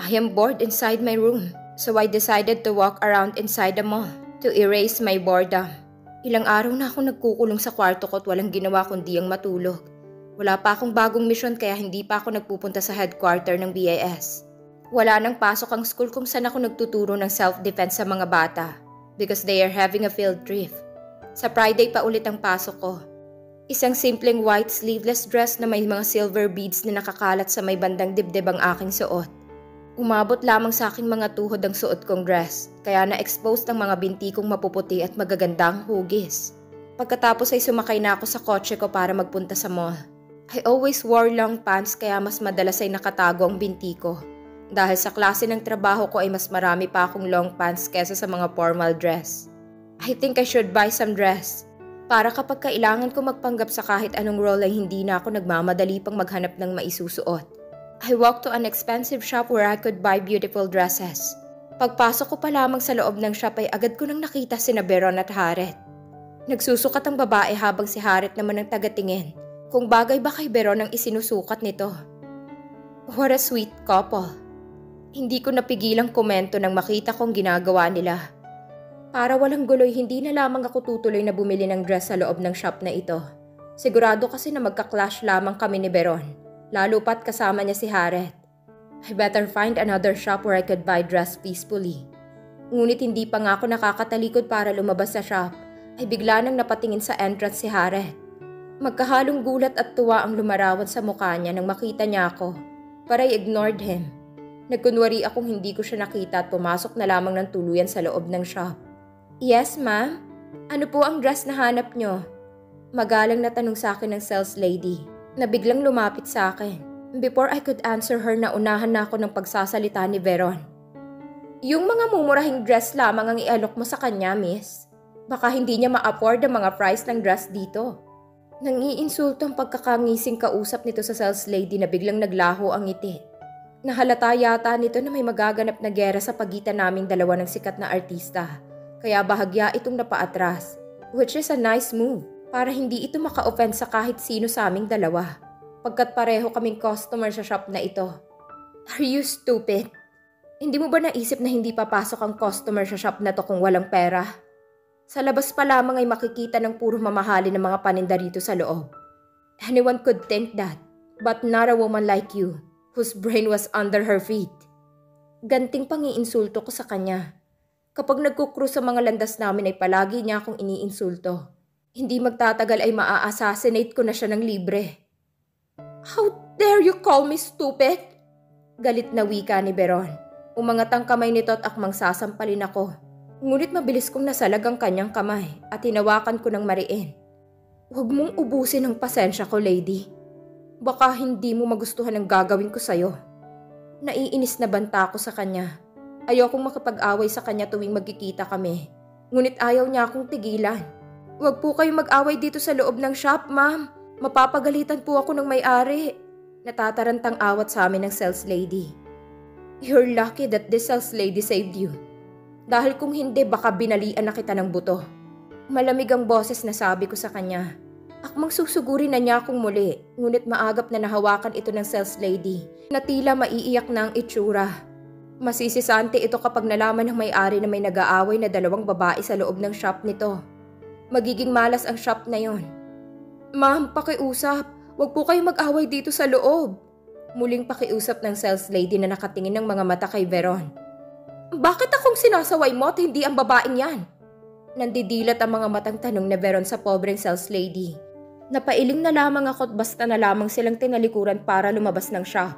I am bored inside my room, so I decided to walk around inside the mall to erase my boredom. Ilang araw na ako nagkukulong sa kwarto ko at walang ginawa kundi ang matulog. Wala pa akong bagong misyon kaya hindi pa ako nagpupunta sa headquarter ng BIS. Wala nang pasok ang school kung saan ako nagtuturo ng self-defense sa mga bata because they are having a field trip. Sa Friday pa ulit ang pasok ko. Isang simpleng white sleeveless dress na may mga silver beads na nakakalat sa may bandang dibdib ang aking suot. Umabot lamang sa aking mga tuhod ang suot kong dress, kaya na-expose ang mga binti kong mapuputi at magagandang hugis. Pagkatapos ay sumakay na ako sa kotse ko para magpunta sa mall. I always wore long pants kaya mas madalas ay nakatago ang binti ko. Dahil sa klase ng trabaho ko ay mas marami pa akong long pants kesa sa mga formal dress. I think I should buy some dress. Para kapag kailangan ko magpanggap sa kahit anong role ay hindi na ako nagmamadali pang maghanap ng maisusuot. I walked to an expensive shop where I could buy beautiful dresses. Pagpasok ko pa lamang sa loob ng shop ay agad ko nang nakita sina Beron at Harriet. Nagsusukat ang babae habang si Harriet naman ang tagatingin kung bagay ba kay Beron ang isinusukat nito. What a sweet couple. Hindi ko napigilang komento nang makita kong ginagawa nila. Para walang guloy, hindi na lamang ako tutuloy na bumili ng dress sa loob ng shop na ito. Sigurado kasi na magka-clash lamang kami ni Beron. Lalo pat kasama niya si Harriet. I better find another shop where I could buy dress peacefully. Ngunit hindi pa nga ako nakakatalikod para lumabas sa shop, ay bigla nang napatingin sa entrance si Harriet. Magkahalong gulat at tuwa ang lumarawan sa mukha niya nang makita niya ako, but I ignored him. Nagkunwari akong hindi ko siya nakita at pumasok na lamang ng tuluyan sa loob ng shop. Yes, ma'am? Ano po ang dress na hanap niyo? Magalang na tanong sa akin ng sales lady na biglang lumapit sa akin. Before I could answer her, naunahan na ako ng pagsasalita ni Veron. Yung mga mumurahing dress lamang ang ialok mo sa kanya, miss. Baka hindi niya ma-afford ang mga price ng dress dito. Nangiinsulto ang pagkakangising kausap nito sa sales lady na biglang naglaho ang ngiti. Nahalata yata nito na may magaganap na gera sa pagitan naming dalawa ng sikat na artista. Kaya bahagya itong napaatras, which is a nice move. Para hindi ito maka-offend sa kahit sino sa aming dalawa, pagkat pareho kaming customer sa shop na ito. Are you stupid? Hindi mo ba naisip na hindi papasok ang customer sa shop na to kung walang pera? Sa labas pa lamang ay makikita ng puro mamahali ng mga paninda rito sa loob. Anyone could think that, but not a woman like you, whose brain was under her feet. Ganting pangiinsulto ko sa kanya. Kapag nagkukruise sa mga landas namin ay palagi niya akong iniinsulto. Hindi magtatagal ay maa-assassinate ko na siya ng libre. How dare you call me stupid? Galit na wika ni Beron. Umangat ang kamay nito at akmang sasampalin ako. Ngunit mabilis kong nasalag ang kanyang kamay at hinawakan ko ng mariin. Huwag mong ubusin ang pasensya ko, lady. Baka hindi mo magustuhan ang gagawin ko sa'yo. Naiinis na banta ako sa kanya. Ayokong makapag-away sa kanya tuwing magkikita kami. Ngunit ayaw niya akong tigilan. Huwag po kayong mag-away dito sa loob ng shop, ma'am. Mapapagalitan po ako ng may-ari. Natatarantang awat sa amin ng sales lady. You're lucky that this sales lady saved you. Dahil kung hindi, baka binalian na kita ng buto. Malamig ang boses na sabi ko sa kanya. Akmang susugurin na niya akong muli, ngunit maagap na nahawakan ito ng sales lady na tila maiiyak na ang itsura. Masisisante ito kapag nalaman ng may-ari na may nag-aaway na dalawang babae sa loob ng shop nito. Magiging malas ang shop na yon. Ma'am, pakiusap. Huwag po kayong mag-away dito sa loob. Muling pakiusap ng sales lady na nakatingin ng mga mata kay Veron. Bakit akong sinasaway mo at hindi ang babaeng yan? Nandidilat ang mga matang tanong na Veron sa pobreng sales lady. Napailing na lamang ako at basta na lamang silang tinalikuran para lumabas ng shop.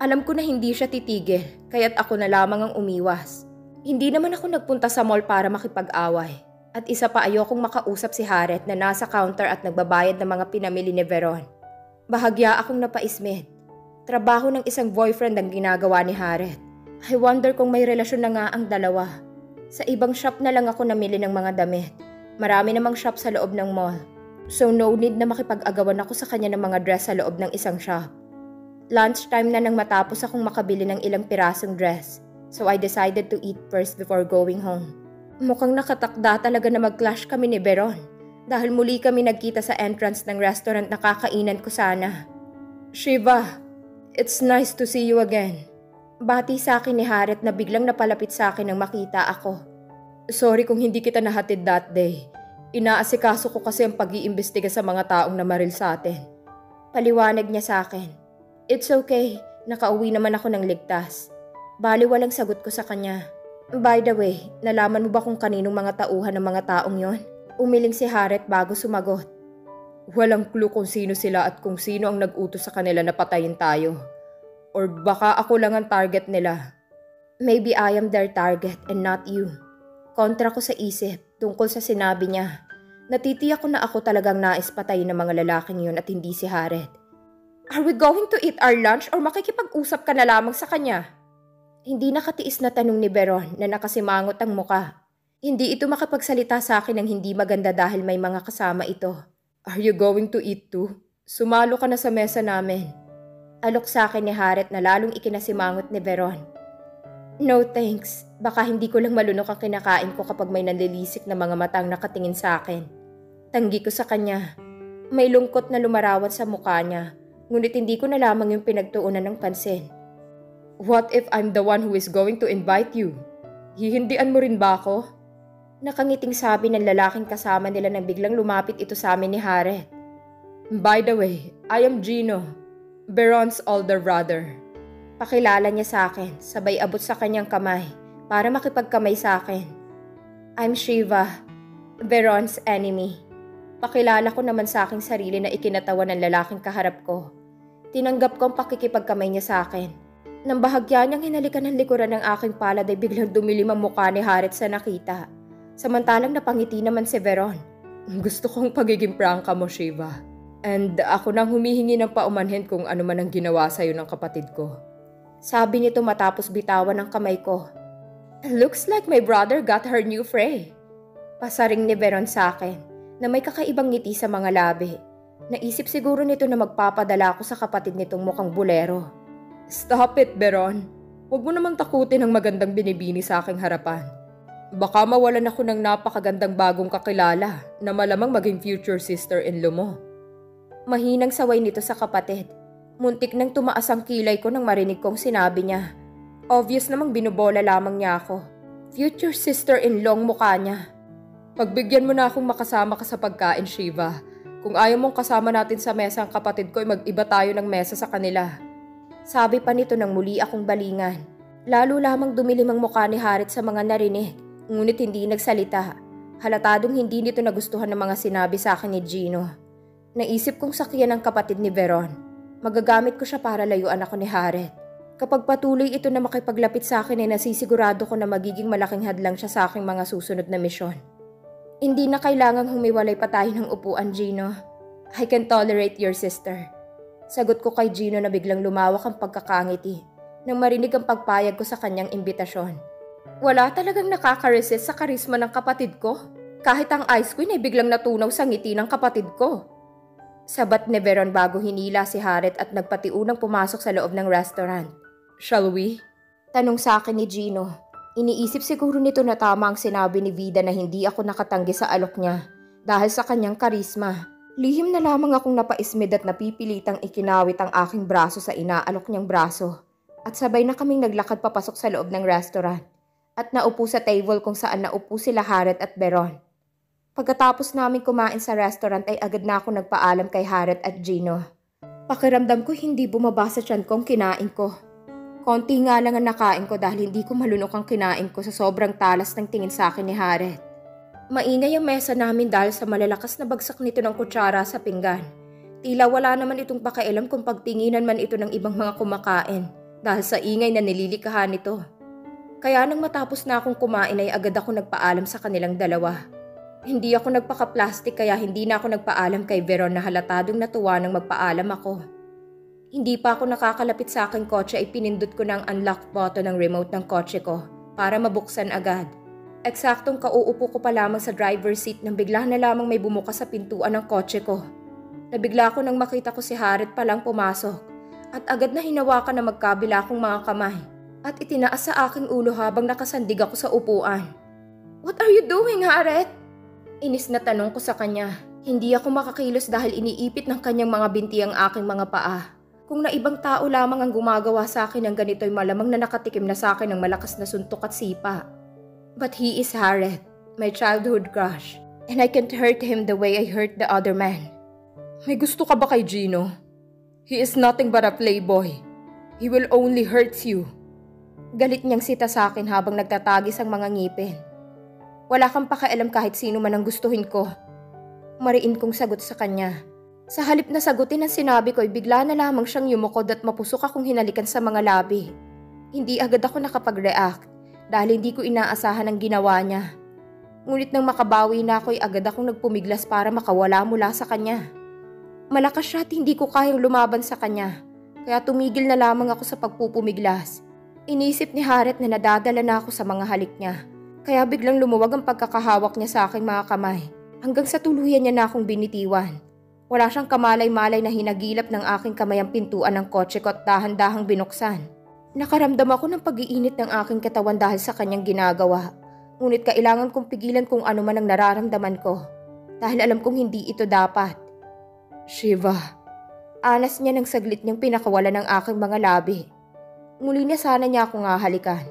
Alam ko na hindi siya titigil, kaya't ako na lamang ang umiwas. Hindi naman ako nagpunta sa mall para makipag-away. At isa pa ayokong makausap si Harriet na nasa counter at nagbabayad ng mga pinamili ni Veron. Bahagya akong napaismit. Trabaho ng isang boyfriend ang ginagawa ni Harriet. I wonder kung may relasyon na nga ang dalawa. Sa ibang shop na lang ako namili ng mga damit. Marami namang shop sa loob ng mall. So no need na makipag-agawan ako sa kanya ng mga dress sa loob ng isang shop. Lunchtime na nang matapos akong makabili ng ilang pirasong dress. So I decided to eat first before going home. Mukhang nakatakda talaga na mag-clash kami ni Beron dahil muli kami nagkita sa entrance ng restaurant na kakainan ko sana. Shiva, it's nice to see you again. Bati sa akin ni Harriet na biglang napalapit sa akin nang makita ako. Sorry kung hindi kita nahatid that day. Inaasikaso ko kasi ang pag-iimbestiga sa mga taong namaril sa atin. Paliwanag niya sa akin. It's okay, nakauwi naman ako ng ligtas. Bali walang sagot ko sa kanya. By the way, nalaman mo ba kung kaninong mga tauhan ng mga taong yon? Umiling si Harriet bago sumagot. Walang clue kung sino sila at kung sino ang nag-utos sa kanila na patayin tayo. Or baka ako lang ang target nila. Maybe I am their target and not you. Kontra ko sa isip tungkol sa sinabi niya. Natitiyak ko na ako talagang nais patayin ng mga lalaking yun at hindi si Harriet. Are we going to eat our lunch or makikipag-usap ka na lamang sa kanya? Hindi nakatiis na tanong ni Beron na nakasimangot ang muka. Hindi ito makapagsalita sa akin ng hindi maganda dahil may mga kasama ito. Are you going to eat too? Sumalo ka na sa mesa namin. Alok sa akin ni Harriet na lalong ikinasimangot ni Beron. No thanks, baka hindi ko lang malunok ang kinakain ko kapag may nanlilisik na mga matang nakatingin sa akin. Tanggi ko sa kanya. May lungkot na lumarawan sa mukha niya, ngunit hindi ko na lamang yung pinagtuunan ng pansin. What if I'm the one who is going to invite you? Hihindian mo rin ba ako? Nakangiting sabi ng lalaking kasama nila nang biglang lumapit ito sa amin ni Harriet. By the way, I am Gino, Beron's older brother. Pakilala niya sa akin, sabay abot sa kanyang kamay para makipagkamay sa akin. I'm Shiva, Beron's enemy. Pakilala ko naman sa aking sarili na ikinatawa ng lalaking kaharap ko. Tinanggap ko ang pakikipagkamay niya sa akin. Nang bahagya niyang hinalikan ng likuran ng aking palad ay biglang dumilim ang mukha ni Harriet sa nakita. Samantalang napangiti naman si Beron. Gusto kong pagiging prangka mo, Shiva. And ako nang humihingi ng paumanhin kung ano man ang ginawa sa'yo ng kapatid ko. Sabi nito matapos bitawan ng kamay ko. Looks like my brother got her new fray. Pasaring ni Beron sa akin na may kakaibang ngiti sa mga labi. Naisip siguro nito na magpapadala ako sa kapatid nitong mukhang bulero. Stop it, Beron. Huwag mo naman takutin ang magandang binibini sa aking harapan. Baka mawalan ako ng napakagandang bagong kakilala na malamang maging future sister-in-law mo. Mahinang saway nito sa kapatid. Muntik nang tumaas ang kilay ko nang marinig kong sinabi niya. Obvious namang binubola lamang niya ako. Future sister-in-law ang mukha niya. Pagbigyan mo na akong makasama ka sa pagkain, Shiva. Kung ayaw mong kasama natin sa mesa ang kapatid ko, mag-iba tayo ng mesa sa kanila. Sabi pa nito nang muli akong balingan. Lalo lamang dumilim ang mukha ni Harriet sa mga narinig, ngunit hindi nagsalita. Halatadong hindi nito nagustuhan ng mga sinabi sa akin ni Gino. Naisip kong sakyan ang kapatid ni Beron. Magagamit ko siya para layuan ako ni Harriet. Kapag patuloy ito na makipaglapit sa akin ay nasisigurado ko na magiging malaking hadlang siya sa aking mga susunod na misyon. Hindi na kailangang humiwalay pa tayo ng upuan, Gino. I can tolerate your sister. Sagot ko kay Gino na biglang lumawak ang pagkakangiti nang marinig ang pagpayag ko sa kanyang imbitasyon. Wala talagang nakaka-resist sa karisma ng kapatid ko. Kahit ang ice queen ay biglang natunaw sa ngiti ng kapatid ko. Sabat ni Beron bago hinila si Harriet at nagpatiunang pumasok sa loob ng restaurant. Shall we? Tanong sa akin ni Gino. Iniisip siguro nito na tama ang sinabi ni Vida na hindi ako nakatanggi sa alok niya dahil sa kanyang karisma. Lihim na lamang akong napaismid at napipilitang ikinawit ang aking braso sa inaalok niyang braso. At sabay na kaming naglakad papasok sa loob ng restaurant at naupo sa table kung saan naupo sila Harriet at Beron. Pagkatapos namin kumain sa restaurant ay agad na ako nagpaalam kay Harriet at Gino. Pakiramdam ko hindi bumaba sa tiyan ko ang kinain ko. Konti nga lang ang nakain ko dahil hindi ko malunok ang kinain ko sa sobrang talas ng tingin sa akin ni Harriet. Maingay ang mesa namin dahil sa malalakas na bagsak nito ng kutsara sa pinggan. Tila wala naman itong pakialam kung pagtinginan man ito ng ibang mga kumakain dahil sa ingay na nililikahan nito. Kaya nang matapos na akong kumain ay agad ako nagpaalam sa kanilang dalawa. Hindi ako nagpaka-plastic kaya hindi na ako nagpaalam kay Veron na halatadong natuwa nang magpaalam ako. Hindi pa ako nakakalapit sa aking kotse ay pinindot ko ng unlock button ng remote ng kotse ko para mabuksan agad. Eksaktong kauupo ko pa lamang sa driver's seat nang bigla na lamang may bumukas sa pintuan ng kotse ko. Nabigla ko nang makita ko si Harriet palang pumasok at agad na hinawakan na magkabila akong mga kamay at itinaas sa aking ulo habang nakasandig ako sa upuan. What are you doing, Harriet? Inis na tanong ko sa kanya. Hindi ako makakilos dahil iniipit ng kanyang mga binti ang aking mga paa. Kung na ibang tao lamang ang gumagawa sa akin ng ganito'y malamang na nakatikim na sa akin ng malakas na suntok at sipa. But he is Harriet, my childhood crush, and I can't hurt him the way I hurt the other man. May gusto ka ba kay Gino? He is nothing but a playboy. He will only hurt you. Galit niyang sita sa akin habang nagtatagis ang mga ngipin. Wala kang pakialam kahit sino man ang gustuhin ko. Mariin kong sagot sa kanya. Sa halip na sagutin ang sinabi ko'y bigla na lamang siyang yumukod at mapusok akong hinalikan sa mga labi. Hindi agad ako nakapag-react dahil hindi ko inaasahan ang ginawa niya. Ngunit nang makabawi na ako'y agad akong nagpumiglas para makawala mula sa kanya. Malakas siya at hindi ko kayang lumaban sa kanya, kaya tumigil na lamang ako sa pagpupumiglas. Inisip ni Harriet na nadadala na ako sa mga halik niya, kaya biglang lumuwag ang pagkakahawak niya sa aking mga kamay hanggang sa tuluyan niya na akong binitiwan. Wala siyang kamalay-malay na hinagilap ng aking kamay ang pintuan ng kotse ko at dahan-dahang binuksan. Nakaramdam ako ng pag-iinit ng aking katawan dahil sa kanyang ginagawa. Ngunit kailangan kong pigilan kung ano man ang nararamdaman ko dahil alam kong hindi ito dapat. Shiva. Anas niya ng saglit niyang pinakawala ng aking mga labi. Muli na sana niya akong hahalikan.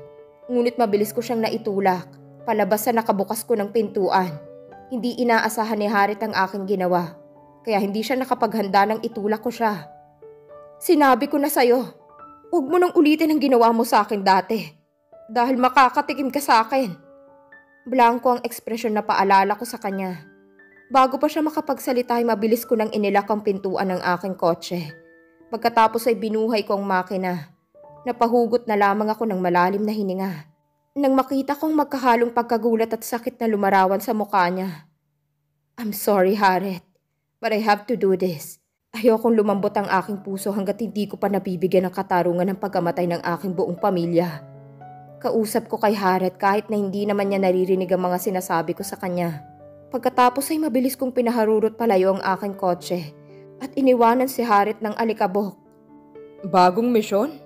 Ngunit mabilis ko siyang naitulak palabas sa nakabukas ko ng pintuan. Hindi inaasahan ni Harriet ang aking ginawa. Kaya hindi siya nakapaghanda nang itulak ko siya. Sinabi ko na sa'yo, huwag mo nang ulitin ang ginawa mo sa akin dati. Dahil makakatikim ka sa akin. Blanco ang ekspresyon na paalala ko sa kanya. Bago pa siya makapagsalita ay mabilis ko nang inilak ang pintuan ng aking kotse. Pagkatapos ay binuhay ko ang makina. Napahugot na lamang ako ng malalim na hininga. Nang makita kong magkahalong pagkagulat at sakit na lumarawan sa mukha niya. I'm sorry, Harriet. But I have to do this. Ayokong lumambot ang aking puso hanggat hindi ko pa nabibigyan ng katarungan ng pagkamatay ng aking buong pamilya. Kausap ko kay Harriet kahit na hindi naman niya naririnig ang mga sinasabi ko sa kanya. Pagkatapos ay mabilis kong pinaharurot palayo ang aking kotse at iniwanan si Harriet ng alikabok. Bagong misyon?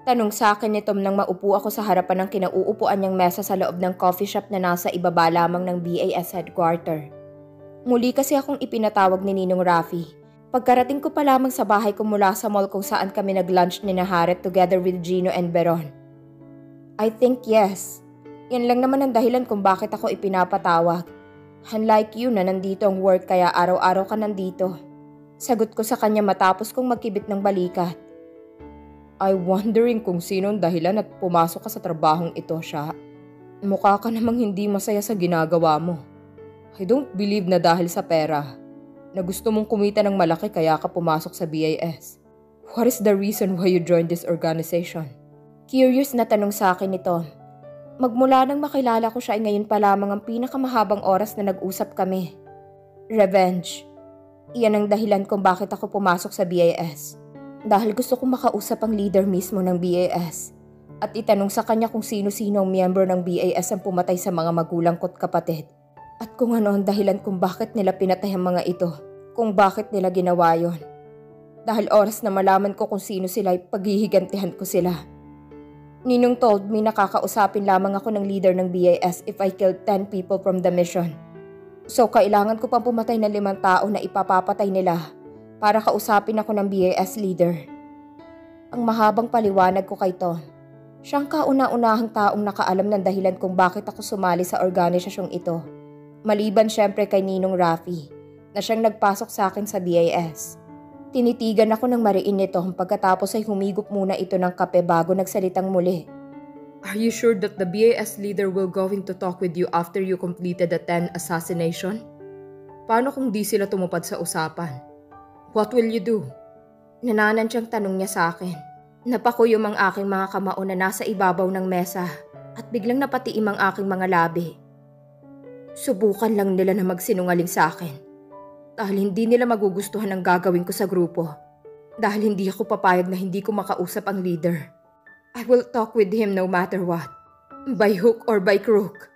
Tanong sa akin ni Tom nang maupo ako sa harapan ng kinauupuan niyang mesa sa loob ng coffee shop na nasa ibaba lamang ng BAS headquarter. Muli kasi akong ipinatawag ni Ninong Rafi. Pagkarating ko pa lamang sa bahay ko mula sa mall kung saan kami nag-lunch ni Harriet together with Gino and Beron. I think yes. Yan lang naman ang dahilan kung bakit ako ipinapatawag. Unlike you na nandito ang work kaya araw-araw ka nandito. Sagot ko sa kanya matapos kong magkibit ng balikat. I wondering kung sino ang dahilan at pumasok ka sa trabahong ito, siya. Mukha ka namang hindi masaya sa ginagawa mo. I don't believe na dahil sa pera, na gusto mong kumita ng malaki kaya ka pumasok sa BAS. What is the reason why you joined this organization? Curious na tanong sa akin nito. Magmula nang makilala ko siya ay ngayon pa lamang ang pinakamahabang oras na nag-usap kami. Revenge. Iyan ang dahilan kung bakit ako pumasok sa BAS. Dahil gusto kong makausap ang leader mismo ng BAS. At itanong sa kanya kung sino-sino ang miyembro ng BAS ang pumatay sa mga magulang ko't kapatid. At kung ano ang dahilan kung bakit nila pinatay ang mga ito, kung bakit nila ginawa yon. Dahil oras na malaman ko kung sino sila ay paghihigantihan ko sila. Ninong told me nakakausapin lamang ako ng leader ng BAS if I killed 10 people from the mission. So kailangan ko pang pumatay ng 5 tao na ipapapatay nila para kausapin ako ng BAS leader. Ang mahabang paliwanag ko kay Tom. Siyang kauna-unahang taong nakaalam ng dahilan kung bakit ako sumali sa organisasyong ito. Maliban syempre kay Ninong Rafi, na siyang nagpasok sa akin sa BAS. Tinitigan ako ng mariin nito pagkatapos ay humigop muna ito ng kape bago nagsalitang muli. Are you sure that the BAS leader will going to talk with you after you completed the 10 assassination? Paano kung di sila tumupad sa usapan? What will you do? Nananansyang tanong niya sa akin. Napakuyom ang aking mga kamao na nasa ibabaw ng mesa at biglang napatiim ang aking mga labi. Subukan lang nila na magsinungaling sa akin. Dahil hindi nila magugustuhan ang gagawin ko sa grupo. Dahil hindi ako papayag na hindi ko makausap ang leader. I will talk with him no matter what. By hook or by crook.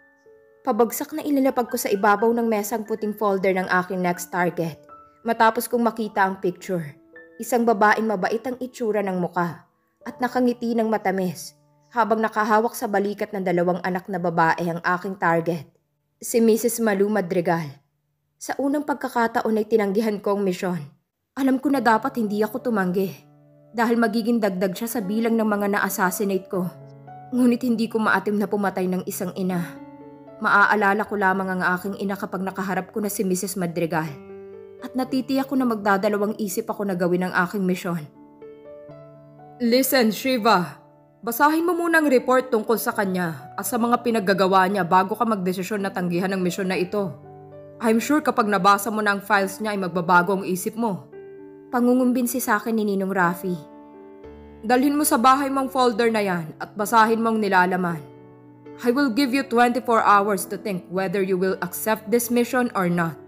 Pabagsak na ilalapag ko sa ibabaw ng mesa ang puting folder ng aking next target. Matapos kong makita ang picture. Isang babaeng mabait ang itsura ng muka. At nakangiti ng matamis. Habang nakahawak sa balikat ng 2 anak na babae ang aking target. Si Mrs. Malu Madrigal. Sa unang pagkakataon ay tinanggihan ko ang misyon. Alam ko na dapat hindi ako tumanggi. dahil magiging dagdag siya sa bilang ng mga na-assassinate ko. Ngunit hindi ko maatim na pumatay ng isang ina. Maaalala ko lamang ang aking ina kapag nakaharap ko na si Mrs. Madrigal. At natitiyak ko na magdadalawang isip ako na gawin ang aking misyon. Listen, Shiva. Basahin mo muna ang report tungkol sa kanya at sa mga pinaggagawa niya bago ka magdesisyon na tanggihan ang misyon na ito. I'm sure kapag nabasa mo na ang files niya ay magbabago ang isip mo. Pangungumbinsi sa akin ni Ninong Rafi. Dalhin mo sa bahay mong folder na yan at basahin mong nilalaman. I will give you 24 hours to think whether you will accept this mission or not.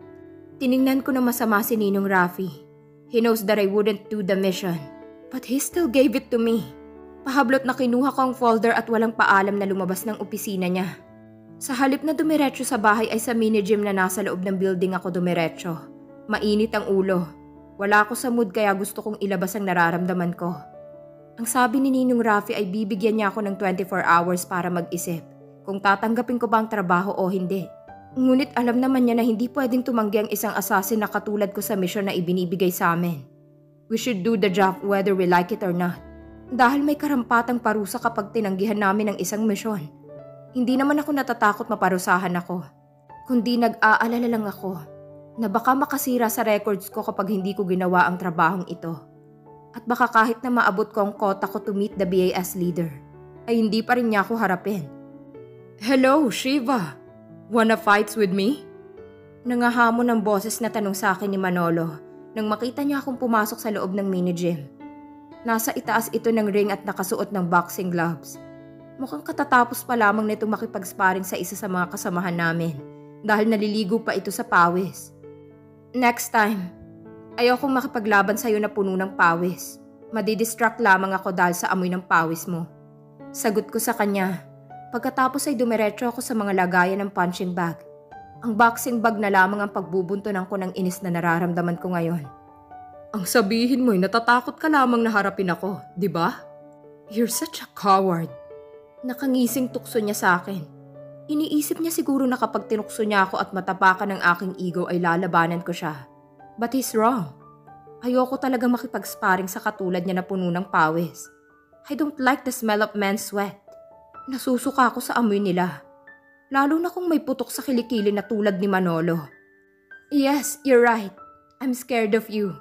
Tiningnan ko na masama si Ninong Rafi. He knows that I wouldn't do the mission, but he still gave it to me. Pahablot na kinuha ko ang folder at walang paalam na lumabas ng opisina niya. Sa halip na dumiretso sa bahay ay sa mini-gym na nasa loob ng building ako dumiretso. Mainit ang ulo. Wala ako sa mood kaya gusto kong ilabas ang nararamdaman ko. Ang sabi ni Ninong Rafi ay bibigyan niya ako ng 24 hours para mag-isip kung tatanggapin ko ba ang trabaho o hindi. Ngunit alam naman niya na hindi pwedeng tumanggi ang isang assassin na katulad ko sa misyon na ibinibigay sa amin. We should do the job whether we like it or not. Dahil may karampatang parusa kapag tinanggihan namin ang isang misyon. Hindi naman ako natatakot maparusahan ako. Kundi nag-aalala lang ako na baka makasira sa records ko kapag hindi ko ginawa ang trabahong ito. At baka kahit na maabot ko ang kota ko to meet the BAS leader, ay hindi pa rin niya ako harapin. Hello, Shiva. Wanna fights with me? Nangahamon ng boses na tanong sa akin ni Manolo nang makita niya akong pumasok sa loob ng mini-gym. Nasa itaas ito ng ring at nakasuot ng boxing gloves. Mukhang katatapos pa lamang nitong makipag-sparring sa isa sa mga kasamahan namin dahil naliligo pa ito sa pawis. Next time, ayokong makipaglaban sa'yo na puno ng pawis. Madidistract lamang ako dahil sa amoy ng pawis mo. Sagot ko sa kanya. Pagkatapos ay dumiretso ako sa mga lagayan ng punching bag. Ang boxing bag na lamang ang pagbubuntunan ko ng inis na nararamdaman ko ngayon. Ang sabihin mo ay natatakot ka lamang na harapin ako, di ba? You're such a coward. Nakangising tukso niya sa akin. Iniisip niya siguro na kapag tinukso niya ako at matapakan ng aking ego ay lalabanan ko siya. But he's wrong. Ayoko talaga makipag-sparring sa katulad niya na puno ng pawis. I don't like the smell of men's sweat. Nasusuka ako sa amoy nila. Lalo na kung may putok sa kilikili na tulad ni Manolo. Yes, you're right. I'm scared of you.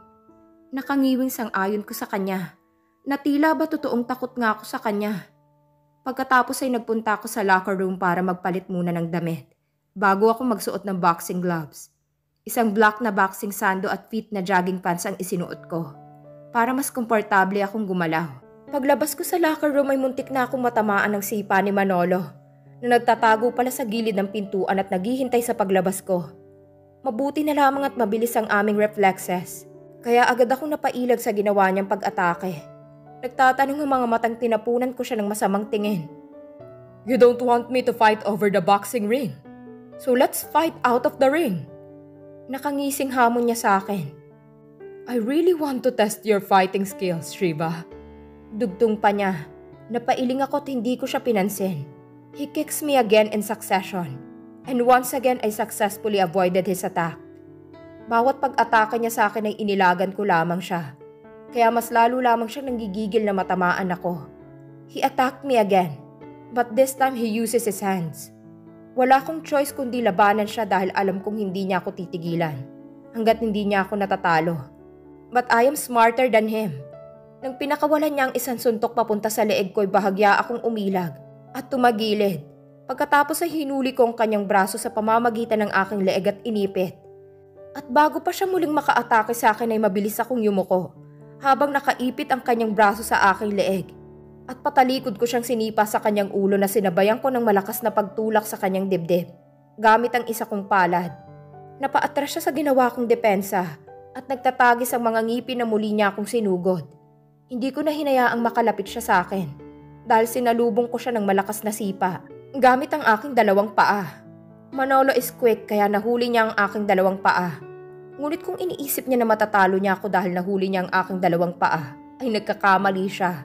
Nakangiwing sang-ayon ko sa kanya. Na tila ba totoong takot nga ako sa kanya. Pagkatapos ay nagpunta ako sa locker room para magpalit muna ng damit. Bago ako magsuot ng boxing gloves. Isang black na boxing sando at fit na jogging pants ang isinuot ko. Para mas komportable akong gumalaw. Paglabas ko sa locker room ay muntik na akong matamaan ng sipa ni Manolo na nagtatago pala sa gilid ng pintuan at naghihintay sa paglabas ko. Mabuti na lamang at mabilis ang aming reflexes, kaya agad akong napailag sa ginawa niyang pag-atake. Nagtatanong ang mga matang tinapunan ko siya ng masamang tingin. You don't want me to fight over the boxing ring? So let's fight out of the ring. Nakangising hamon niya sa akin. I really want to test your fighting skills, Shiva. Dugtong pa niya. Napailing ako at hindi ko siya pinansin. He kicks me again in succession. And once again I successfully avoided his attack. Bawat pag-atake niya sa akin ay inilagan ko lamang siya. Kaya mas lalo lamang siyang nanggigigil na matamaan ako. He attacked me again. But this time he uses his hands. Wala akong choice kundi labanan siya dahil alam kong hindi niya ako titigilan. Hanggat hindi niya ako natatalo. But I am smarter than him. Nang pinakawalan niya ang isang suntok papunta sa leeg ko ay bahagya akong umilag at tumagilid. Pagkatapos ay hinuli ko ang kanyang braso sa pamamagitan ng aking leeg at inipit. At bago pa siya muling makaatake sa akin ay mabilis akong yumuko habang nakaipit ang kanyang braso sa aking leeg. At patalikod ko siyang sinipa sa kanyang ulo na sinabayan ko ng malakas na pagtulak sa kanyang dibdib gamit ang isa kong palad. Napaatras siya sa ginawa kong depensa at nagtatagis ang mga ngipin na muli niya akong sinugod. Hindi ko na hinayaang makalapit siya sa akin dahil sinalubong ko siya ng malakas na sipa gamit ang aking dalawang paa. Manolo is quick kaya nahuli niya ang aking dalawang paa. Ngunit kung iniisip niya na matatalo niya ako dahil nahuli niya ang aking dalawang paa, ay nagkakamali siya.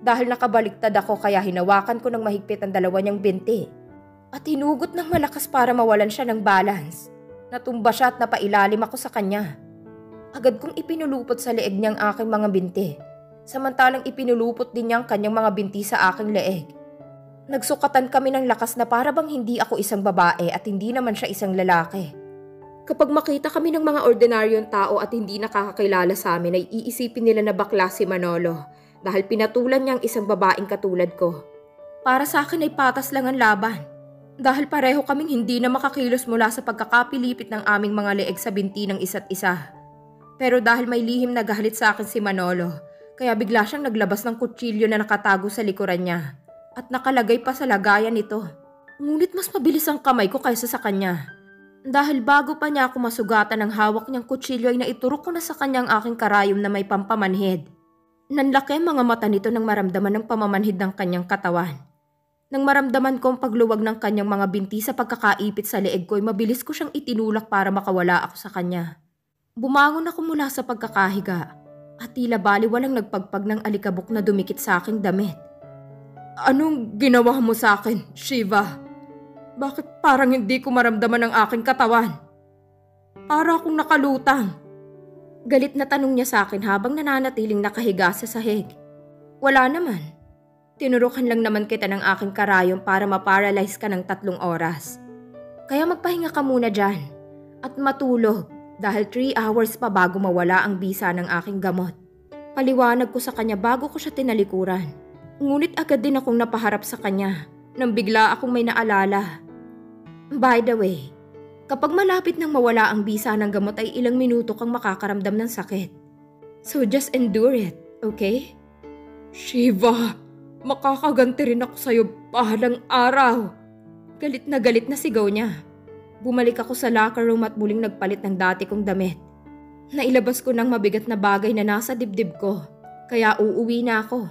Dahil nakabaliktad ako kaya hinawakan ko ng mahigpit ang dalawa niyang binti at hinugot ng malakas para mawalan siya ng balance. Natumba siya at napailalim ako sa kanya. Agad kong ipinulupot sa leeg niya ang aking mga binti. Samantalang ipinulupot din niya ang kanyang mga binti sa aking leeg. Nagsukatan kami ng lakas na para bang hindi ako isang babae at hindi naman siya isang lalaki. Kapag makita kami ng mga ordinaryong tao at hindi nakakakilala sa amin ay iisipin nila na bakla si Manolo dahil pinatulan niya ang isang babaeng katulad ko. Para sa akin ay patas lang ang laban dahil pareho kaming hindi na makakilos mula sa pagkakapilipit ng aming mga leeg sa binti ng isa't isa. Pero dahil may lihim na galit sa akin si Manolo, kaya bigla siyang naglabas ng kutsilyo na nakatago sa likuran niya. At nakalagay pa sa lagayan nito. Ngunit mas mabilis ang kamay ko kaysa sa kanya. Dahil bago pa niya ako masugatan ng hawak niyang kutsilyo ay naiturok ko na sa kanyang aking karayom na may pampamanhid. Nanlaki ang mga mata nito nang maramdaman ng pamamanhid ng kanyang katawan. Nang maramdaman ko ang pagluwag ng kanyang mga binti sa pagkakaipit sa leeg ko ay mabilis ko siyang itinulak para makawala ako sa kanya. Bumangon ako mula sa pagkakahiga at tila baliwalang nagpagpag ng alikabok na dumikit sa aking damit. Anong ginawa mo sa akin, Shiva? Bakit parang hindi ko maramdaman ang aking katawan? Para akong nakalutang. Galit na tanong niya sa akin habang nananatiling nakahiga sa sahig. Wala naman. Tinurukan lang naman kita ng aking karayom para maparalyze ka ng 3 oras. Kaya magpahinga ka muna dyan at matulog dahil 3 hours pa bago mawala ang bisa ng aking gamot. Paliwanag ko sa kanya bago ko siya tinalikuran. Ngunit agad din akong napaharap sa kanya nang bigla akong may naalala. By the way, kapag malapit nang mawala ang bisa ng gamot ay ilang minuto kang makakaramdam ng sakit. So just endure it, okay? Shiva, makakaganti rin ako sa'yo bahalang araw. Galit na sigaw niya. Bumalik ako sa locker room at muling nagpalit ng dati kong damit. Nailabas ko ng mabigat na bagay na nasa dibdib ko, kaya uuwi na ako.